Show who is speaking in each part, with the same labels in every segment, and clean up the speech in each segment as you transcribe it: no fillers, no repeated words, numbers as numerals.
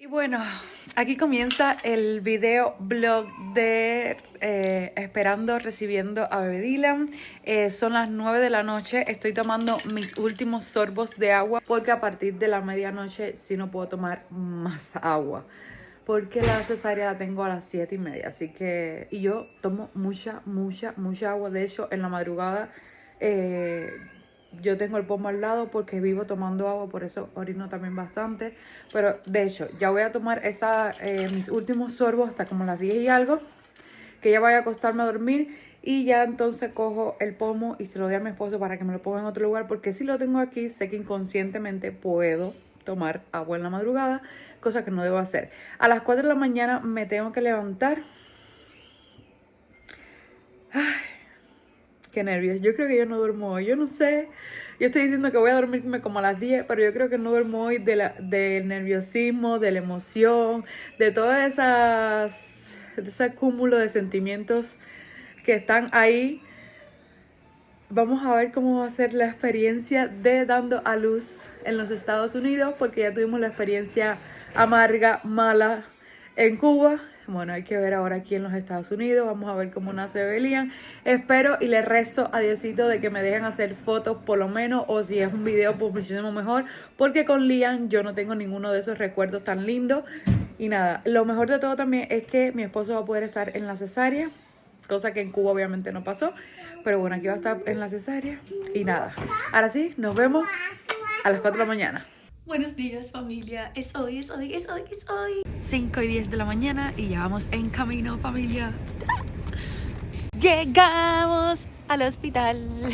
Speaker 1: Y bueno, aquí comienza el video blog de esperando, recibiendo a bebé Dylan. Son las 9 de la noche, estoy tomando mis últimos sorbos de agua porque a partir de la medianoche sí no puedo tomar más agua. Porque la cesárea la tengo a las 7:30, así que... Y yo tomo mucha agua. De hecho, en la madrugada yo tengo el pomo al lado porque vivo tomando agua, por eso orino también bastante. Pero de hecho, ya voy a tomar mis últimos sorbos hasta como las 10 y algo, que ya vaya a acostarme a dormir. Y ya entonces cojo el pomo y se lo doy a mi esposo para que me lo ponga en otro lugar, porque si lo tengo aquí, sé que inconscientemente puedo tomar agua en la madrugada, cosa que no debo hacer. A las 4 de la mañana me tengo que levantar. Ay, qué nervios. Yo creo que yo no duermo hoy. Yo no sé. Yo estoy diciendo que voy a dormirme como a las 10, pero yo creo que no duermo hoy del nerviosismo, de la emoción, de todas de ese cúmulo de sentimientos que están ahí. Vamos a ver cómo va a ser la experiencia de dando a luz en los Estados Unidos, porque ya tuvimos la experiencia amarga, mala en Cuba. Bueno, hay que ver ahora aquí en los Estados Unidos. Vamos a ver cómo nace Belian. Espero y le rezo a Diosito de que me dejen hacer fotos por lo menos, o si es un video pues muchísimo mejor, porque con Liam yo no tengo ninguno de esos recuerdos tan lindos. Y nada, lo mejor de todo también es que mi esposo va a poder estar en la cesárea, cosa que en Cuba obviamente no pasó. Pero bueno, aquí va a estar en la cesárea. Y nada, ahora sí, nos vemos a las 4 de la mañana.
Speaker 2: Buenos días, familia. Es hoy.
Speaker 1: 5:10 de la mañana y ya vamos en camino, familia. Llegamos al hospital.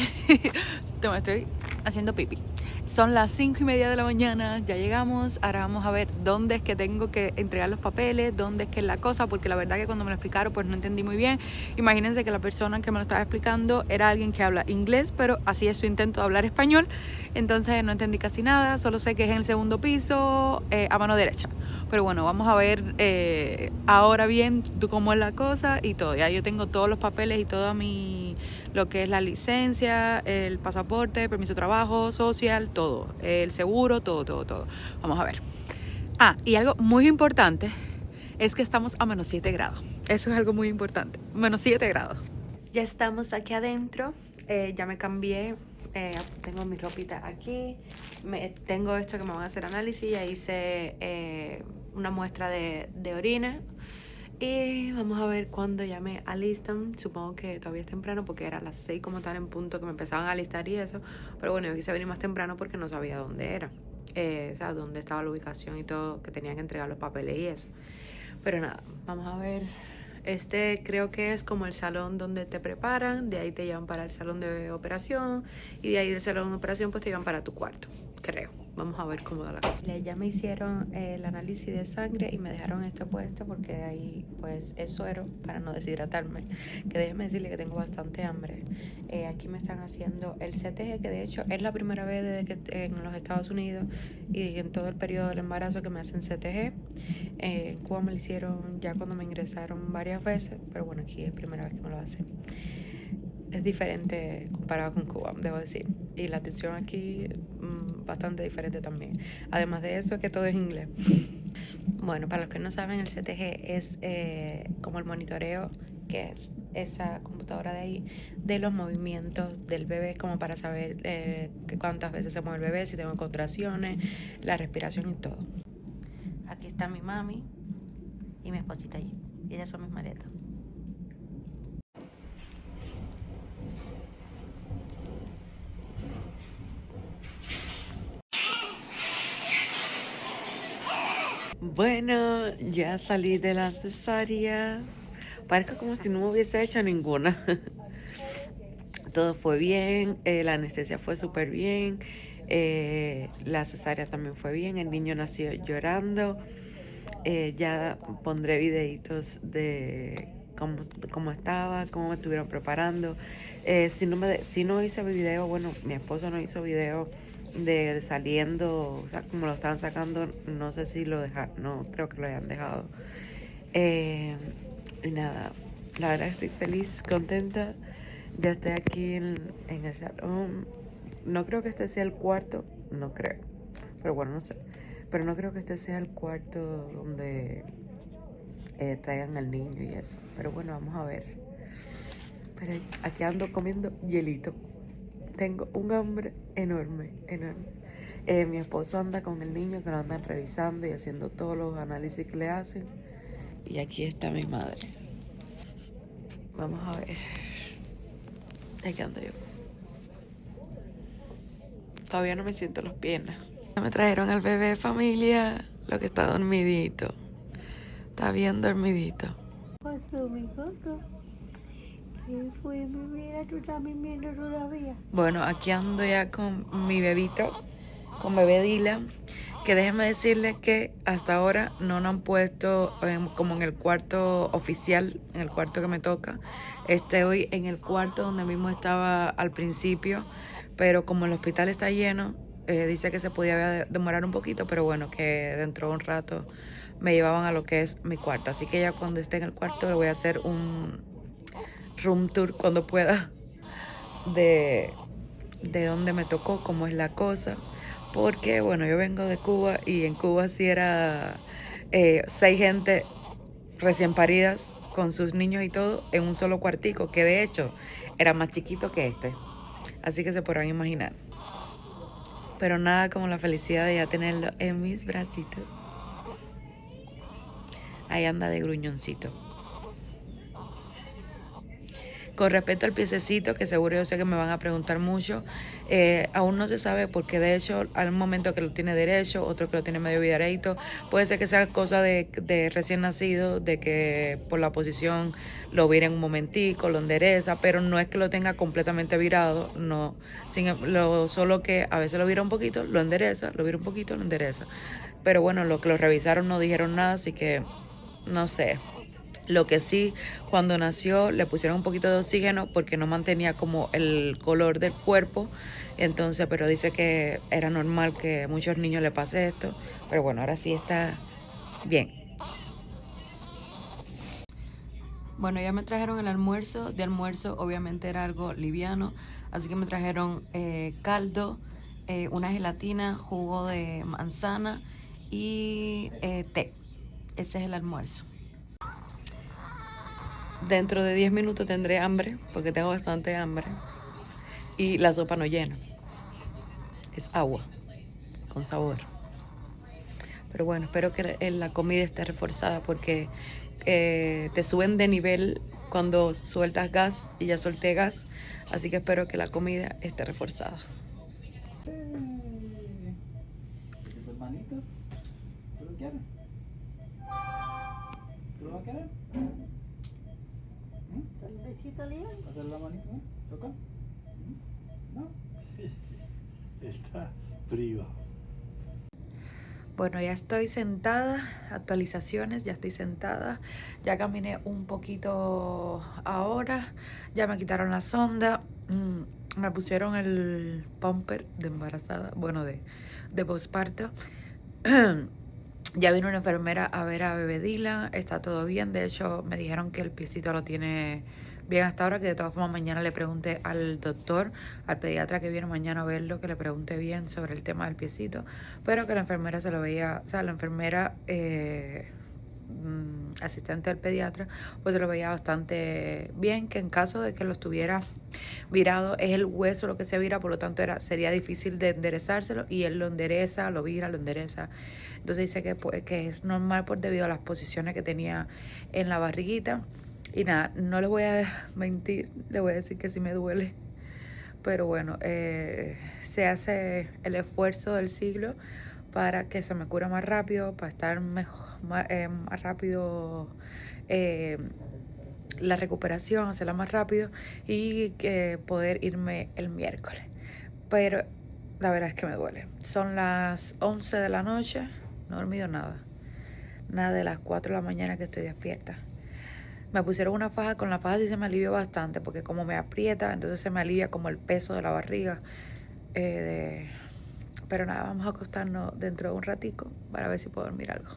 Speaker 1: Me estoy haciendo pipi. Son las 5:30 de la mañana, ya llegamos. Ahora vamos a ver dónde es que tengo que entregar los papeles, dónde es que es la cosa, porque la verdad que cuando me lo explicaron pues no entendí muy bien. Imagínense que la persona que me lo estaba explicando era alguien que habla inglés, pero así es su intento de hablar español. Entonces no entendí casi nada, solo sé que es en el segundo piso, a mano derecha. Pero bueno, vamos a ver ahora bien cómo es la cosa y todo. Ya yo tengo todos los papeles y todo lo que es la licencia, el pasaporte, permiso de trabajo, social, todo. El seguro, todo. Vamos a ver. Y algo muy importante es que estamos a -7 grados. Eso es algo muy importante. -7 grados. Ya estamos aquí adentro. Ya me cambié. Tengo mi ropita aquí. Tengo esto que me van a hacer análisis. Ya hice una muestra de orina. Y vamos a ver cuándo ya me alistan. Supongo que todavía es temprano porque era a las 6 como tal en punto que me empezaban a alistar y eso. Pero bueno, yo quise venir más temprano porque no sabía dónde era. O sea, dónde estaba la ubicación y todo, que tenían que entregar los papeles y eso. Pero nada, vamos a ver. Creo que es como el salón donde te preparan. De ahí te llevan para el salón de operación. Y de ahí del salón de operación pues te llevan para tu cuarto, creo. Vamos a ver cómo da la cosa. Ya me hicieron el análisis de sangre y me dejaron esto puesto porque ahí pues es suero para no deshidratarme. Que déjenme decirle que tengo bastante hambre. Aquí me están haciendo el CTG, que de hecho es la primera vez desde que en los Estados Unidos y en todo el periodo del embarazo que me hacen CTG. En Cuba me lo hicieron ya cuando me ingresaron varias veces, pero bueno, aquí es primera vez que me lo hacen. Es diferente comparado con Cuba, debo decir. Y la atención aquí bastante diferente también. Además de eso, que todo es inglés. Bueno, para los que no saben, el CTG es como el monitoreo, que es esa computadora de ahí, de los movimientos del bebé, como para saber cuántas veces se mueve el bebé, si tengo contracciones, la respiración y todo. Aquí está mi mami y mi esposita allí. Y ellas son mis maletas. Bueno, ya salí de la cesárea. Parece como si no me hubiese hecho ninguna. Todo fue bien, la anestesia fue súper bien, la cesárea también fue bien, el niño nació llorando. Ya pondré videitos de cómo estaba, cómo me estuvieron preparando. Si no hice video, bueno, mi esposo no hizo video de saliendo, o sea, como lo estaban sacando, no sé si lo dejaron, no creo que lo hayan dejado. Y nada, la verdad estoy feliz, contenta. Ya estoy aquí en el salón. No creo que este sea el cuarto, no creo, pero bueno, no sé. Pero no creo que este sea el cuarto donde traigan al niño y eso. Pero bueno, vamos a ver. Pero aquí ando comiendo hielito. Tengo un hambre enorme, enorme. Mi esposo anda con el niño que lo andan revisando y haciendo todos los análisis que le hacen. Y aquí está mi madre. Vamos a ver. Aquí ando yo. Todavía no me siento las piernas. Me trajeron al bebé, familia. Lo que está dormidito. Está bien dormidito.
Speaker 3: ¿Qué pasó, mi coco? ¿Qué fue, mi vida? ¿Tú estás viviendo todavía?
Speaker 1: Bueno, aquí ando ya con mi bebito, con bebé Dylan, que déjenme decirles que hasta ahora no nos han puesto como en el cuarto oficial, en el cuarto que me toca. Estoy en el cuarto donde mismo estaba al principio, pero como el hospital está lleno, dice que se podía demorar un poquito, pero bueno, que dentro de un rato me llevaban a lo que es mi cuarto. Así que ya cuando esté en el cuarto le voy a hacer un room tour cuando pueda de dónde me tocó, cómo es la cosa. Porque, bueno, yo vengo de Cuba y en Cuba sí era 6 gente recién paridas con sus niños y todo en un solo cuartico, que de hecho era más chiquito que este. Así que se podrán imaginar. Pero nada como la felicidad de ya tenerlo en mis bracitos. Ahí anda de gruñoncito. Con respecto al piececito, que seguro yo sé que me van a preguntar mucho, aún no se sabe porque de hecho hay un momento que lo tiene derecho, otro que lo tiene medio viradito. Puede ser que sea cosa de recién nacido, de que por la posición lo vira en un momentico, lo endereza, pero no es que lo tenga completamente virado, no. Solo que a veces lo vira un poquito, lo endereza, lo vira un poquito, lo endereza. Pero bueno, lo que lo revisaron no dijeron nada, así que no sé. Lo que sí, cuando nació le pusieron un poquito de oxígeno porque no mantenía como el color del cuerpo. Entonces, pero dice que era normal que a muchos niños le pase esto. Pero bueno, ahora sí está bien. Bueno, ya me trajeron el almuerzo. De almuerzo obviamente era algo liviano. Así que me trajeron caldo, una gelatina, jugo de manzana y té. Ese es el almuerzo. Dentro de 10 minutos tendré hambre, porque tengo bastante hambre. Y la sopa no llena. Es agua, con sabor. Pero bueno, espero que la comida esté reforzada, porque te suben de nivel cuando sueltas gas, y ya solté gas. Así que espero que la comida esté reforzada.
Speaker 4: ¿Ese es tu hermanito? ¿Tú lo quieres? ¿Tú lo vas a querer?
Speaker 3: ¿El besito, León?
Speaker 4: ¿Hacer la manito? ¿Toca? ¿No?
Speaker 5: Está privado.
Speaker 1: Bueno, ya estoy sentada, actualizaciones, ya estoy sentada, ya caminé un poquito ahora, ya me quitaron la sonda, me pusieron el pumper de embarazada, bueno, de posparto. Ya vino una enfermera a ver a bebé Dylan, está todo bien, de hecho me dijeron que el piecito lo tiene bien hasta ahora, que de todas formas mañana le pregunté al doctor, al pediatra que viene mañana a verlo, que le pregunte bien sobre el tema del piecito, pero que la enfermera se lo veía, o sea, la enfermera asistente del pediatra, pues se lo veía bastante bien, que en caso de que lo estuviera virado, es el hueso lo que se vira, por lo tanto sería difícil de enderezárselo, y él lo endereza, lo vira, lo endereza. Entonces dice que, pues, que es normal por debido a las posiciones que tenía en la barriguita. Y nada, no les voy a mentir, les voy a decir que sí me duele. Pero bueno, se hace el esfuerzo del siglo para que se me cure más rápido, para estar mejor, más rápido la recuperación, hacerla más rápido y poder irme el miércoles. Pero la verdad es que me duele. Son las 11 de la noche, no he dormido nada. Nada de las 4 de la mañana que estoy despierta. Me pusieron una faja, con la faja sí se me alivió bastante, porque como me aprieta, entonces se me alivia como el peso de la barriga. Pero nada, vamos a acostarnos dentro de un ratico para ver si puedo dormir algo.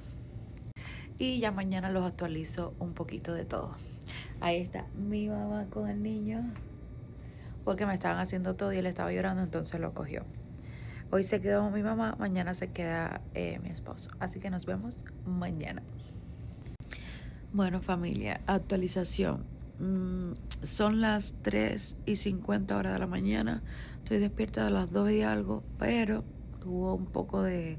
Speaker 1: Y ya mañana los actualizo un poquito de todo. Ahí está mi mamá con el niño, porque me estaban haciendo todo y él estaba llorando, entonces lo cogió. Hoy se quedó mi mamá, mañana se queda mi esposo. Así que nos vemos mañana. Bueno, familia, actualización. Son las 3:50 horas de la mañana. Estoy despierta a las 2 y algo, pero hubo un poco de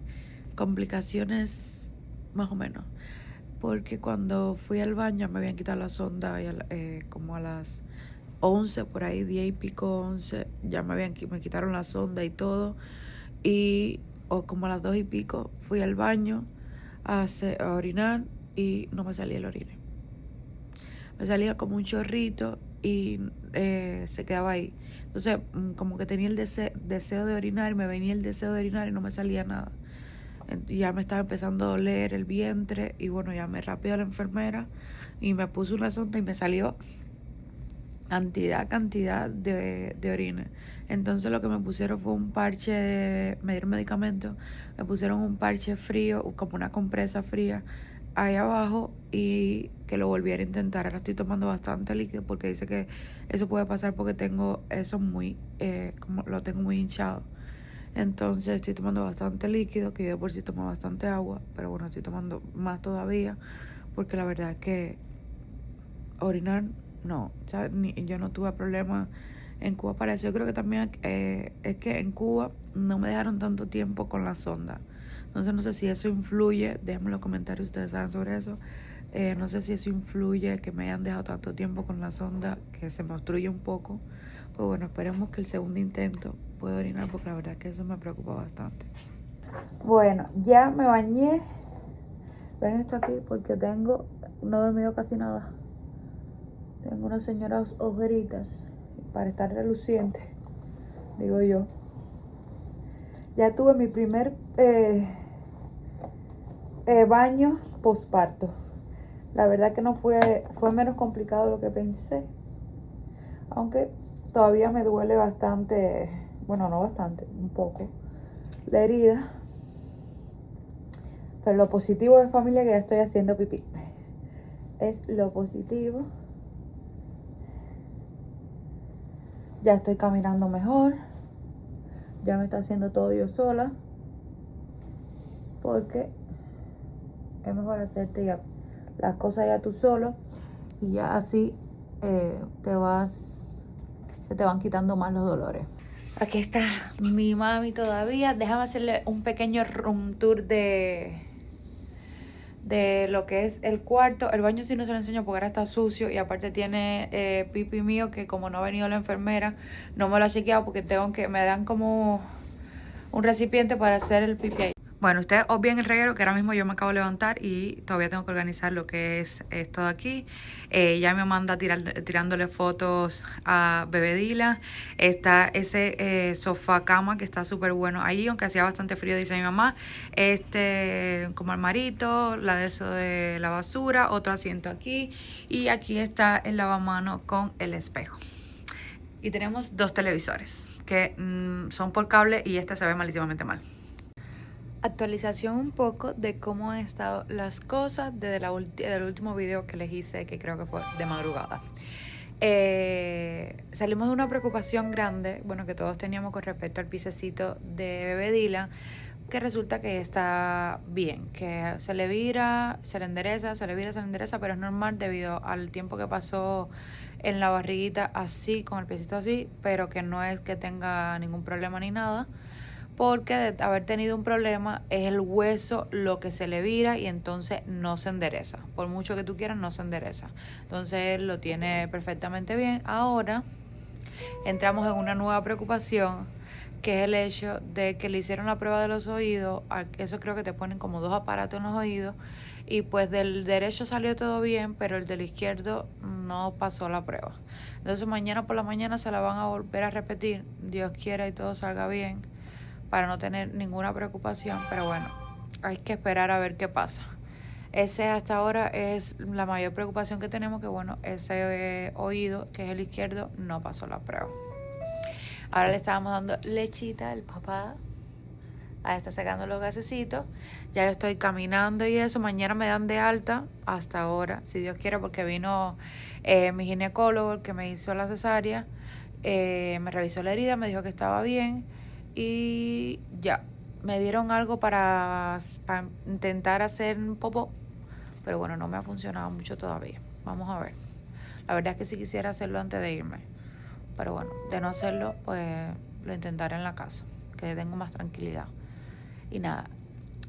Speaker 1: complicaciones, más o menos. Porque cuando fui al baño me habían quitado la sonda como a las 11, por ahí, 10 y pico, 11. Ya me quitaron la sonda y todo. O como a las 2 y pico fui al baño a orinar y no me salía el orine. Me salía como un chorrito y se quedaba ahí. Entonces, como que tenía el deseo de orinar, me venía el deseo de orinar y no me salía nada. Ya me estaba empezando a doler el vientre y bueno, llamé rápido a la enfermera y me puso una sonda y me salió cantidad de orina. Entonces lo que me pusieron fue un parche, me dieron medicamento, me pusieron un parche frío, como una compresa fría ahí abajo y que lo volviera a intentar. Ahora estoy tomando bastante líquido porque dice que eso puede pasar porque tengo eso como lo tengo muy hinchado. Entonces estoy tomando bastante líquido, que yo de por sí tomo bastante agua, pero bueno, estoy tomando más todavía porque la verdad es que orinar no, o sea, yo no tuve problemas en Cuba para eso. Yo creo que también es que en Cuba no me dejaron tanto tiempo con la sonda. Entonces no sé si eso influye, déjenme en los comentarios si ustedes saben sobre eso. No sé si eso influye que me hayan dejado tanto tiempo con la sonda, que se me obstruye un poco. Pues bueno, esperemos que el segundo intento pueda orinar porque la verdad es que eso me preocupa bastante. Bueno, ya me bañé. Ven esto aquí porque no he dormido casi nada. Tengo unas señoras ojeritas para estar reluciente, digo yo. Ya tuve mi primer baño posparto. La verdad que fue menos complicado de lo que pensé. Aunque todavía me duele bastante, bueno, no bastante, un poco, la herida. Pero lo positivo de familia que ya estoy haciendo pipí. Es lo positivo. Ya estoy caminando mejor. Ya me estoy haciendo todo yo sola. Porque es mejor hacerte ya las cosas ya tú solo. Y ya así se te van quitando más los dolores. Aquí está mi mami todavía. Déjame hacerle un pequeño room tour de lo que es el cuarto. El baño sí no se lo enseño porque ahora está sucio y aparte tiene pipi mío que como no ha venido la enfermera no me lo ha chequeado porque me dan como un recipiente para hacer el pipi ahí. Bueno, ustedes obvian el reguero que ahora mismo yo me acabo de levantar y todavía tengo que organizar lo que es esto de aquí. Ya mi mamá anda tirándole fotos a Bebedila. Está ese sofá cama que está súper bueno ahí, aunque hacía bastante frío, dice mi mamá. Como armarito, la de eso de la basura, otro asiento aquí. Y aquí está el lavamanos con el espejo. Y tenemos 2 televisores que son por cable y este se ve malísimamente mal. Actualización un poco de cómo han estado las cosas desde el último video que les hice, que creo que fue de madrugada. Salimos de una preocupación grande, bueno, que todos teníamos con respecto al piececito de Bebedila, que resulta que está bien, que se le vira, se le endereza, pero es normal debido al tiempo que pasó en la barriguita así, con el piecito así, pero que no es que tenga ningún problema ni nada. Porque de haber tenido un problema es el hueso lo que se le vira y entonces no se endereza. Por mucho que tú quieras, no se endereza. Entonces lo tiene perfectamente bien. Ahora entramos en una nueva preocupación, que es el hecho de que le hicieron la prueba de los oídos. Eso creo que te ponen como 2 aparatos en los oídos. Y pues del derecho salió todo bien, pero el del izquierdo no pasó la prueba. Entonces mañana por la mañana se la van a volver a repetir. Dios quiera y todo salga bien, para no tener ninguna preocupación, pero bueno, hay que esperar a ver qué pasa. Ese hasta ahora es la mayor preocupación que tenemos, que bueno, ese oído, que es el izquierdo, no pasó la prueba. Ahora le estábamos dando lechita al papá. Ahí está sacando los gasecitos. Ya yo estoy caminando y eso. Mañana me dan de alta, hasta ahora, si Dios quiere, porque vino mi ginecólogo, el que me hizo la cesárea. Me revisó la herida, me dijo que estaba bien. y ya. Me dieron algo para intentar hacer un popó, pero bueno, no me ha funcionado mucho todavía. Vamos a ver. La verdad es que sí quisiera hacerlo antes de irme, pero bueno, de no hacerlo, pues lo intentaré en la casa, que tengo más tranquilidad. Y nada,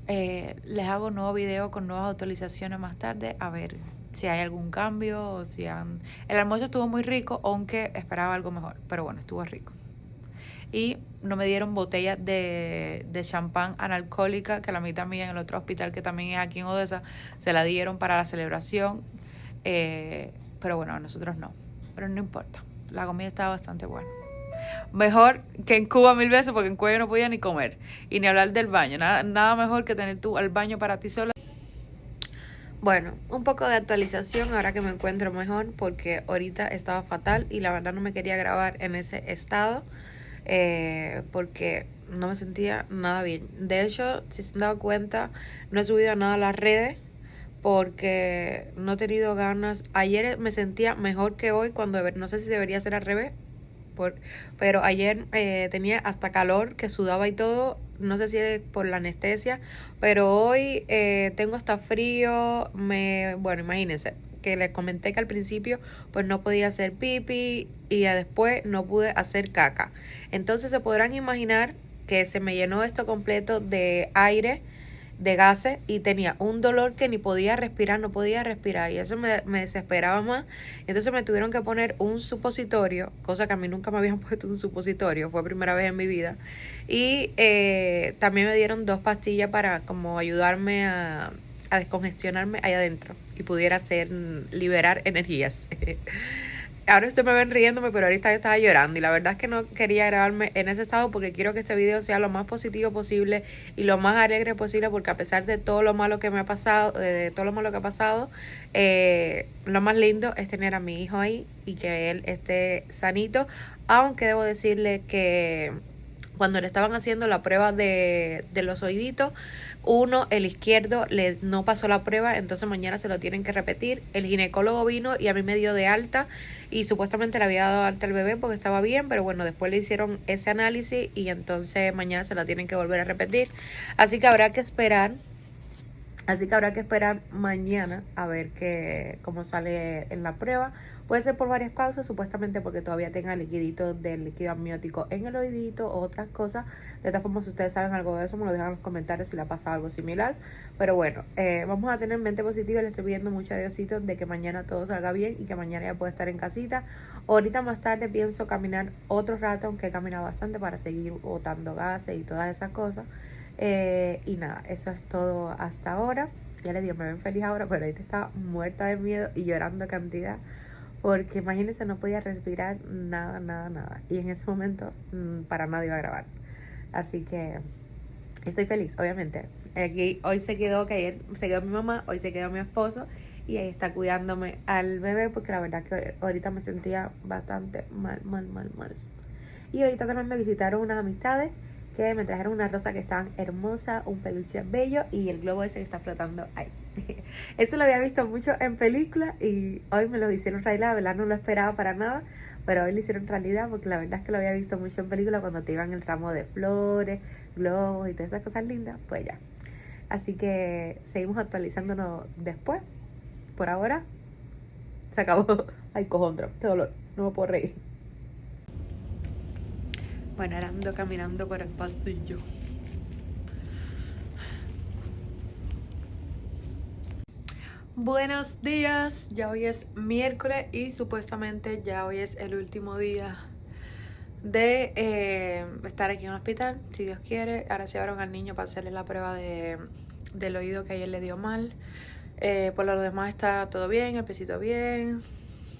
Speaker 1: les hago un nuevo video con nuevas actualizaciones más tarde, a ver si hay algún cambio o si han... El almuerzo estuvo muy rico, aunque esperaba algo mejor, pero bueno, estuvo rico. Y no me dieron botellas de champán analcohólica, que la mitad mía en el otro hospital, que también es aquí en Odessa, se la dieron para la celebración, pero bueno, a nosotros no, pero no importa, la comida estaba bastante buena. Mejor que en Cuba 1000 veces, porque en Cuba yo no podía ni comer y ni hablar del baño. Nada mejor que tener tú al baño para ti sola. Bueno, un poco de actualización ahora que me encuentro mejor, porque ahorita estaba fatal y la verdad no me quería grabar en ese estado, porque no me sentía nada bien. De hecho, si se han dado cuenta, no he subido nada a las redes porque no he tenido ganas. Ayer me sentía mejor que hoy, cuando no sé si debería ser al revés. Pero ayer tenía hasta calor, que sudaba y todo, no sé si es por la anestesia, pero hoy tengo hasta frío. Bueno, imagínense, que les comenté que al principio pues no podía hacer pipí y ya después no pude hacer caca. Entonces se podrán imaginar que se me llenó esto completo de aire, de gases, y tenía un dolor que ni podía respirar, no podía respirar, y eso me desesperaba más. Entonces me tuvieron que poner un supositorio, cosa que a mí nunca me habían puesto un supositorio, fue primera vez en mi vida. Y también me dieron 2 pastillas para como ayudarme a descongestionarme ahí adentro y pudiera liberar energías. Ahora ustedes me ven riéndome, pero ahorita yo estaba llorando y la verdad es que no quería grabarme en ese estado, porque quiero que este video sea lo más positivo posible y lo más alegre posible, porque a pesar de todo lo malo que me ha pasado, lo más lindo es tener a mi hijo ahí y que él esté sanito. Aunque debo decirle que cuando le estaban haciendo la prueba de los oíditos, el izquierdo, no pasó la prueba, entonces mañana se lo tienen que repetir. El ginecólogo vino y a mí me dio de alta, y supuestamente le había dado alta al bebé porque estaba bien, pero bueno, después le hicieron ese análisis y entonces mañana se la tienen que volver a repetir. Así que habrá que esperar mañana a ver cómo sale en la prueba. Puede ser por varias causas, supuestamente porque todavía tenga liquidito del líquido amniótico en el oídito o otras cosas. De todas formas, si ustedes saben algo de eso, me lo dejan en los comentarios si le ha pasado algo similar. Pero bueno, vamos a tener mente positiva. Le estoy pidiendo mucho a Diosito de que mañana todo salga bien y que mañana ya pueda estar en casita. Ahorita más tarde pienso caminar otro rato, aunque he caminado bastante, para seguir botando gases y todas esas cosas. Y nada, eso es todo hasta ahora. Ya les digo, me ven feliz ahora, pero ahorita estaba muerta de miedo y llorando cantidad, porque imagínense, no podía respirar nada. Y en ese momento para nada iba a grabar. Así que estoy feliz, obviamente. Aquí hoy se quedó mi mamá, hoy se quedó mi esposo, y ahí está cuidándome al bebé, porque la verdad que ahorita me sentía bastante mal. Y ahorita también me visitaron unas amistades que me trajeron una rosa que estaban hermosa, un peluche bello y el globo ese que está flotando ahí. Eso lo había visto mucho en películas y hoy me lo hicieron realidad. La verdad no lo esperaba para nada, pero hoy lo hicieron realidad, porque la verdad es que lo había visto mucho en películas, cuando te iban el ramo de flores, globos y todas esas cosas lindas. Pues ya. Así que seguimos actualizándonos después. Por ahora se acabó. Ay, cojondro, qué dolor, no me puedo reír. Bueno, ahora ando caminando por el pasillo. Buenos días, ya hoy es miércoles y supuestamente ya hoy es el último día de estar aquí en un hospital, si Dios quiere. Ahora se llevaron al niño para hacerle la prueba del oído, que ayer le dio mal. Por lo demás está todo bien, el pesito bien.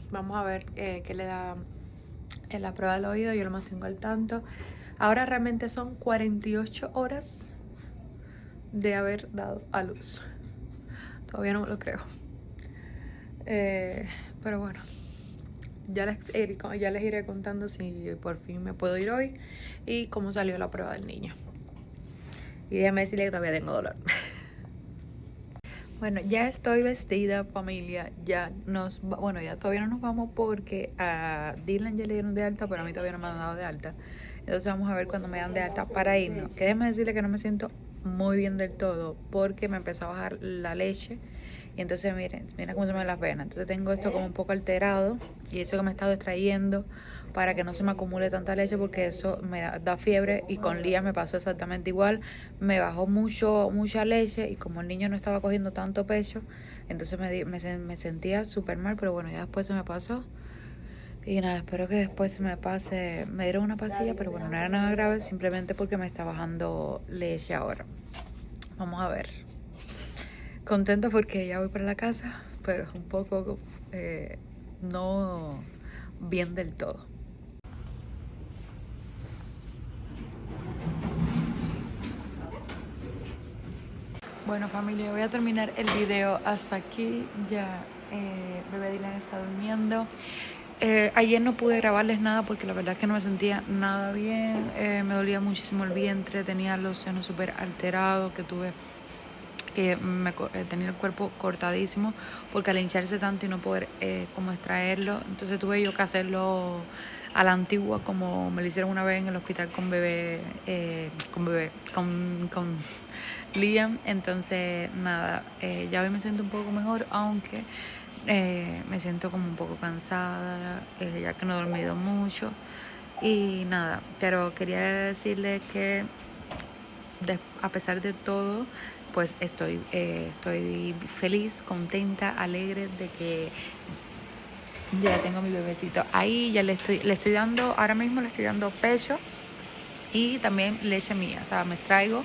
Speaker 1: Vamos a ver qué le da en la prueba del oído, yo lo mantengo al tanto. Ahora realmente son 48 horas de haber dado a luz. Todavía no me lo creo. Pero bueno, ya les iré contando si por fin me puedo ir hoy y cómo salió la prueba del niño. Y déjame decirle que todavía tengo dolor. Bueno, ya estoy vestida, familia. Ya todavía no nos vamos, porque a Dylan ya le dieron de alta, pero a mí todavía no me han dado de alta. Entonces vamos a ver cuando me dan de alta para irnos. Que déjame decirle que no me siento muy bien del todo porque me empezó a bajar la leche. Y entonces miren cómo se me ven las venas. Entonces tengo esto como un poco alterado y eso que me he estado extrayendo para que no se me acumule tanta leche porque eso me da fiebre. Y con Lía me pasó exactamente igual. Me bajó mucha leche y como el niño no estaba cogiendo tanto pecho, entonces me sentía súper mal, pero bueno, ya después se me pasó. Y nada, espero que después se me pase. Me dieron una pastilla, pero bueno, no era nada grave, simplemente porque me está bajando leche ahora. Vamos a ver. Contenta porque ya voy para la casa, pero un poco no bien del todo. Bueno, familia, voy a terminar el video hasta aquí. Ya bebé Dylan está durmiendo. Ayer no pude grabarles nada porque la verdad es que no me sentía nada bien. Me dolía muchísimo el vientre, tenía los senos súper alterados, tenía el cuerpo cortadísimo porque al hincharse tanto y no poder como extraerlo, entonces tuve yo que hacerlo a la antigua como me lo hicieron una vez en el hospital con Liam. Entonces nada, ya hoy me siento un poco mejor, aunque me siento como un poco cansada, ya que no he dormido mucho y nada, pero quería decirles que a pesar de todo, pues estoy feliz, contenta, alegre de que ya tengo mi bebecito ahí. Ya le estoy dando, ahora mismo le estoy dando pecho y también leche mía, o sea, me extraigo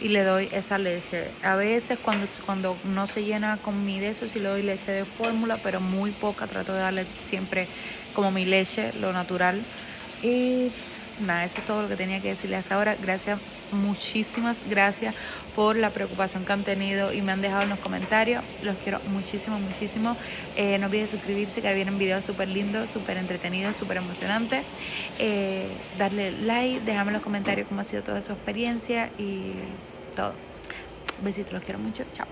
Speaker 1: y le doy esa leche. A veces cuando no se llena con mi de eso, sí le doy leche de fórmula, pero muy poca, trato de darle siempre como mi leche, lo natural. Y nada, eso es todo lo que tenía que decirle hasta ahora. Gracias, muchísimas gracias por la preocupación que han tenido y me han dejado en los comentarios. Los quiero muchísimo, muchísimo. No olviden suscribirse, que vienen videos súper lindos, súper entretenidos, súper emocionantes. Darle like, déjame en los comentarios cómo ha sido toda su experiencia y todo. Besitos, los quiero mucho. Chao.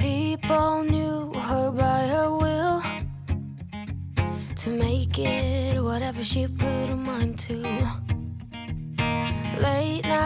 Speaker 6: People knew her by her will to make it whatever she put her mind to. Late night